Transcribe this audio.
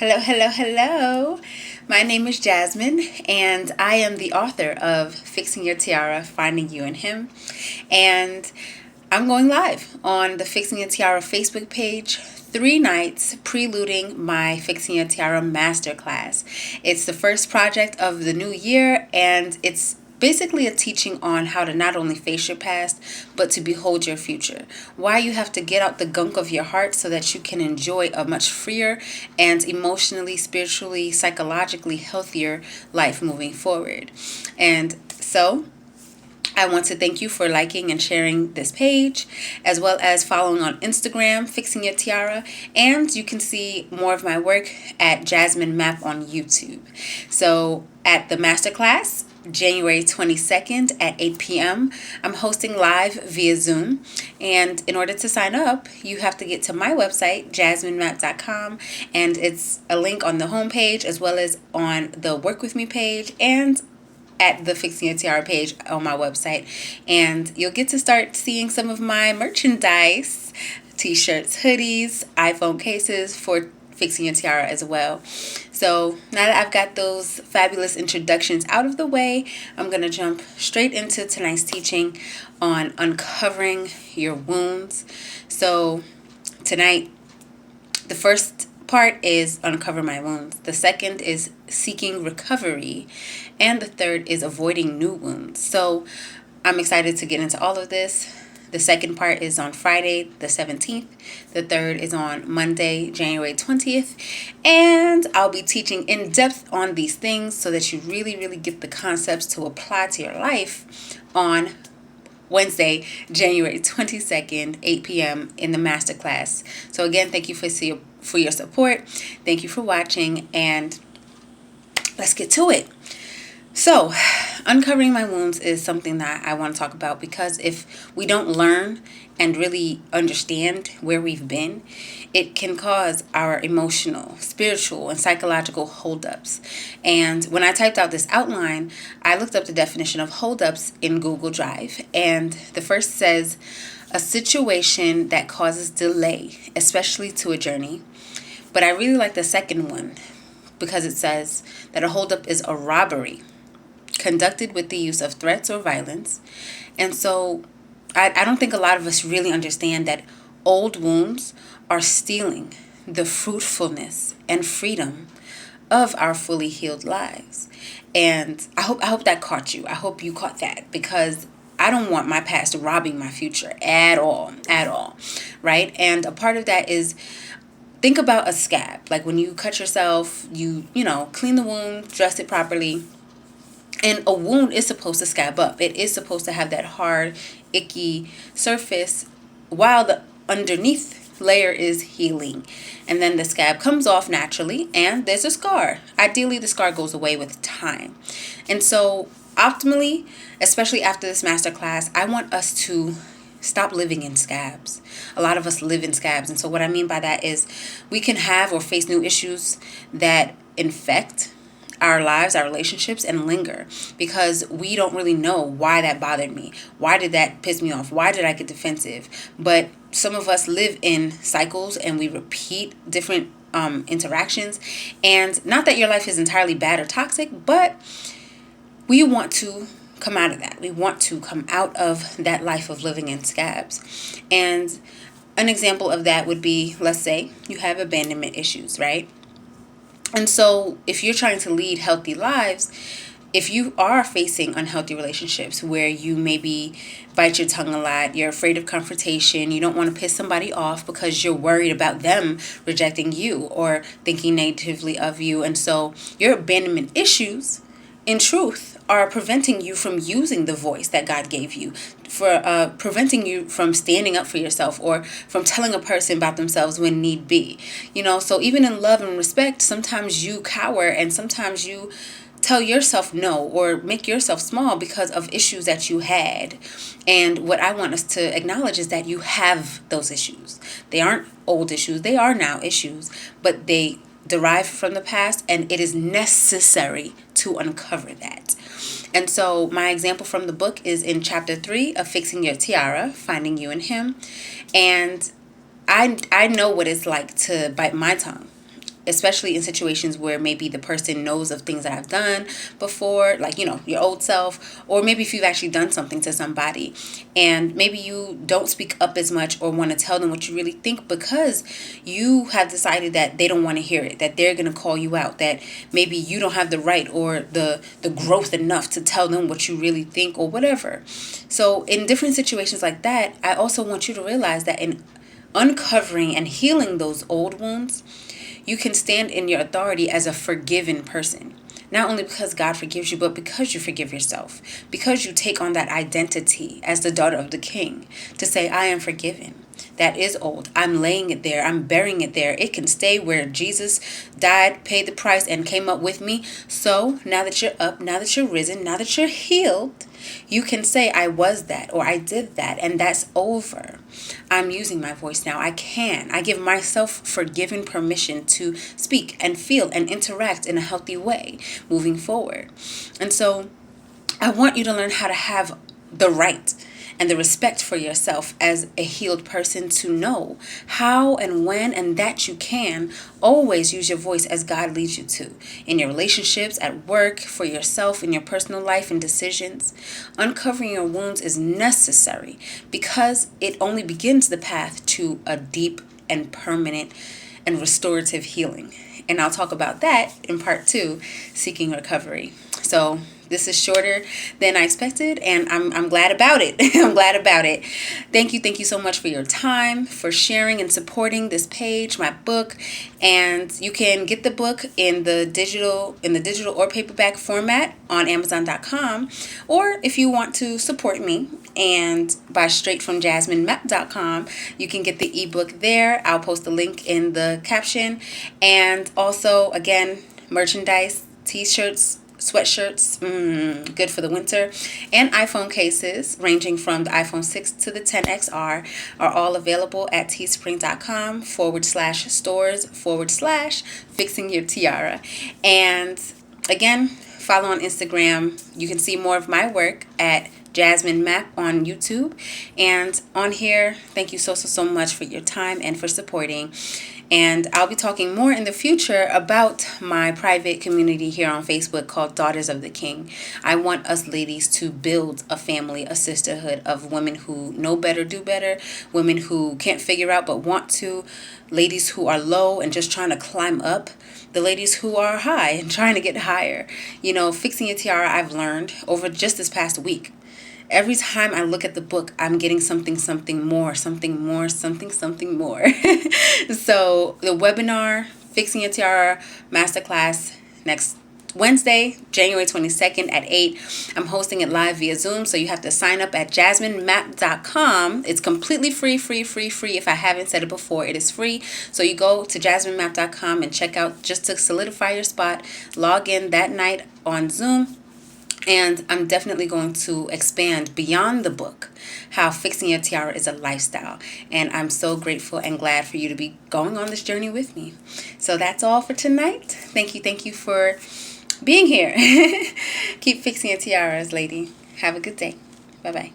Hello, hello, hello. My name is Jasmine, and I am the author of Fixing Your Tiara, Finding You in Him. And I'm going live on the Fixing Your Tiara Facebook page 3 nights, preluding my Fixing Your Tiara Masterclass. It's the first project of the new year, and it's basically a teaching on how to not only face your past, but to behold your future. Why you have to get out the gunk of your heart so that you can enjoy a much freer and emotionally, spiritually, psychologically healthier life moving forward. And so, I want to thank you for liking and sharing this page, as well as following on Instagram, Fixing Your Tiara, and you can see more of my work at Jasmine Map on YouTube. So at the Masterclass, January 22nd at 8 p.m. I'm hosting live via Zoom, and in order to sign up, you have to get to my website, jasminemap.com, and it's a link on the homepage as well as on the Work With Me page and at the Fixing Your Tiara page on my website. And you'll get to start seeing some of my merchandise, t-shirts, hoodies, iPhone cases for Fixing Your Tiara as well. So now that I've got those fabulous introductions out of the way, I'm going to jump straight into tonight's teaching on uncovering your wounds. So tonight, the first part is uncover my wounds. The second is seeking recovery. And the third is avoiding new wounds. So I'm excited to get into all of this. The second part is on Friday, the 17th. The third is on Monday, January 20th. And I'll be teaching in depth on these things so that you really, really get the concepts to apply to your life on Wednesday, January 22nd, 8 p.m. in the Masterclass. So again, thank you for your support. Thank you for watching, and let's get to it. So, uncovering my wounds is something that I want to talk about, because if we don't learn and really understand where we've been, it can cause our emotional, spiritual, and psychological holdups. And when I typed out this outline, I looked up the definition of holdups in Google Drive. And the first says, a situation that causes delay, especially to a journey. But I really like the second one, because it says that a holdup is a robbery conducted with the use of threats or violence. And so I don't think a lot of us really understand that old wounds are stealing the fruitfulness and freedom of our fully healed lives. And I hope that caught you. I hope you caught that, because I don't want my past robbing my future at all, right? And a part of that is, think about a scab. Like when you cut yourself, you clean the wound, dress it properly. And a wound is supposed to scab up. It is supposed to have that hard, icky surface while the underneath layer is healing. And then the scab comes off naturally and there's a scar. Ideally, the scar goes away with time. And so optimally, especially after this masterclass, I want us to stop living in scabs. A lot of us live in scabs. And so what I mean by that is we can have or face new issues that infect our lives, our relationships, and linger because we don't really know why that bothered me. Why did that piss me off? Why did I get defensive? But some of us live in cycles and we repeat different interactions. And not that your life is entirely bad or toxic, but we want to come out of that. We want to come out of that life of living in scabs. And an example of that would be, let's say you have abandonment issues, right? And so if you're trying to lead healthy lives, if you are facing unhealthy relationships where you maybe bite your tongue a lot, you're afraid of confrontation, you don't want to piss somebody off because you're worried about them rejecting you or thinking negatively of you. And so your abandonment issues, in truth, are preventing you from using the voice that God gave you, for preventing you from standing up for yourself or from telling a person about themselves when need be. So even in love and respect, sometimes you cower and sometimes you tell yourself no or make yourself small because of issues that you had. And what I want us to acknowledge is that you have those issues. They aren't old issues. They are now issues, but they derive from the past, and it is necessary to uncover that. And so my example from the book is in chapter 3 of Fixing Your Tiara, Finding You in Him. And I know what it's like to bite my tongue. especially in situations where maybe the person knows of things that I've done before, like, your old self, or maybe if you've actually done something to somebody and maybe you don't speak up as much or want to tell them what you really think because you have decided that they don't want to hear it, that they're going to call you out, that maybe you don't have the right or the growth enough to tell them what you really think or whatever. So in different situations like that, I also want you to realize that in uncovering and healing those old wounds, you can stand in your authority as a forgiven person. Not only because God forgives you, but because you forgive yourself. Because you take on that identity as the daughter of the King to say, I am forgiven. That is old. I'm laying it there. I'm burying it there. It can stay where Jesus died, paid the price, and came up with me. So now that you're up, now that you're risen, now that you're healed, you can say, I was that, or I did that, and that's over. I'm using my voice now. I give myself forgiven permission to speak and feel and interact in a healthy way moving forward. And so I want you to learn how to have the right and the respect for yourself as a healed person, to know how and when and that you can always use your voice as God leads you to, in your relationships, at work, for yourself, in your personal life and decisions. Uncovering your wounds is necessary because it only begins the path to a deep and permanent and restorative healing. And I'll talk about that in part 2, Seeking Recovery. So this is shorter than I expected, and I'm glad about it. I'm glad about it. Thank you so much for your time, for sharing and supporting this page, my book. And you can get the book in the digital or paperback format on Amazon.com, or if you want to support me and buy straight from JasmineMap.com, you can get the ebook there. I'll post the link in the caption. And also, again, merchandise, t-shirts, sweatshirts, good for the winter, and iPhone cases ranging from the iPhone 6 to the 10XR are all available at teespring.com/stores/fixing your tiara. And again, follow on Instagram. You can see more of my work at Jasmine Map on YouTube. And on here, thank you so much for your time and for supporting. And I'll be talking more in the future about my private community here on Facebook called Daughters of the King. I want us ladies to build a family, a sisterhood of women who know better, do better, women who can't figure out but want to, ladies who are low and just trying to climb up, the ladies who are high and trying to get higher. Fixing your tiara, I've learned over just this past week. Every time I look at the book, I'm getting something more. So the webinar, Fixing Your Tiara Masterclass, next Wednesday, January 22nd at 8. I'm hosting it live via Zoom, so you have to sign up at JasmineMap.com. It's completely free. If I haven't said it before, it is free. So you go to JasmineMap.com and check out just to solidify your spot. Log in that night on Zoom. And I'm definitely going to expand beyond the book how fixing your tiara is a lifestyle. And I'm so grateful and glad for you to be going on this journey with me. So that's all for tonight. Thank you for being here. Keep fixing your tiaras, lady. Have a good day. Bye-bye.